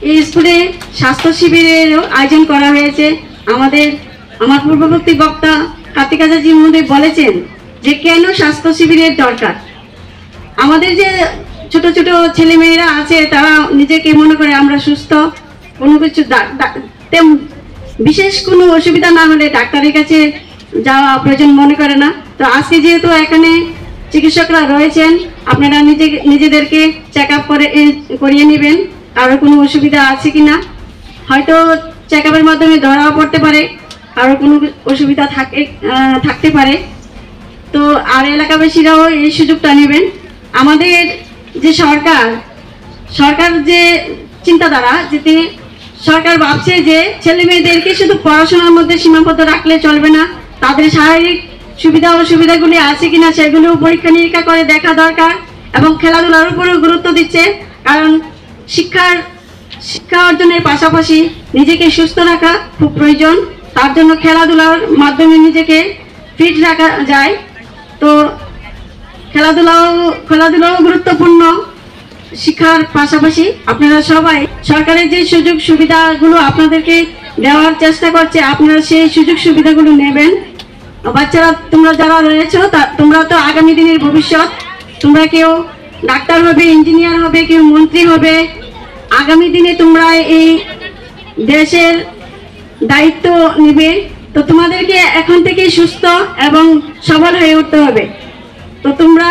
এই স্কুলে স্বাস্থ্য শিবিরেরও আয়োজন করা হয়েছে। আমার পূর্ববর্তী বক্তা কার্তিক আচার্য মহোদয় বলেছেন যে কেন স্বাস্থ্য শিবিরের দরকার। আমাদের যে ছোট ছোট ছেলে মেয়েরা আছে তারা নিজেকে মনে করে আমরা সুস্থ, কোনো কিছু বিশেষ কোনো অসুবিধা না হলে ডাক্তারের কাছে যাওয়া প্রয়োজন মনে করে না। তো আজকে যেহেতু এখানে চিকিৎসকরা রয়েছেন, আপনারা নিজেদেরকে চেক আপ করিয়ে নেবেন কারো কোনো অসুবিধা আছে কিনা। হয়তো চেক আপের মাধ্যমে ধরাও পড়তে পারে, কারো কোনো অসুবিধা থাকতে পারে। তো আর এলাকাবাসীরাও এই সুযোগটা নেবেন। আমাদের যে সরকার যে চিন্তাধারা, যেতে সরকার ভাবছে যে ছেলে মেয়েদেরকে শুধু পড়াশোনার মধ্যে সীমাবদ্ধ রাখলে চলবে না, তাদের শারীরিক সুবিধা অসুবিধাগুলি আছে কিনা সেগুলো পরীক্ষা নিরীক্ষা করে দেখা দরকার। এবং খেলাধুলার উপরেও গুরুত্ব দিচ্ছে, কারণ শিক্ষা অর্জনের পাশাপাশি নিজেকে সুস্থ রাখা খুব প্রয়োজন। তার জন্য খেলাধুলার মাধ্যমে নিজেকে ফিট রাখা যায়। তো খেলাধুলাও গুরুত্বপূর্ণ শিক্ষার পাশাপাশি। আপনারা সবাই সরকারের যে সুযোগ সুবিধাগুলো আপনাদেরকে দেওয়ার চেষ্টা করছে, আপনারা সেই সুযোগ সুবিধাগুলো নেবেন। বাচ্চারা তোমরা যারা রয়েছে তোমরা তো আগামী দিনের ভবিষ্যৎ। তোমরা কেউ ডাক্তার হবে, ইঞ্জিনিয়ার হবে, কেউ মন্ত্রী হবে। আগামী দিনে তোমরা এই দেশের দায়িত্ব নেবে। তো তোমাদেরকে এখন থেকেই সুস্থ এবং সবল হয়ে উঠতে হবে। তো তোমরা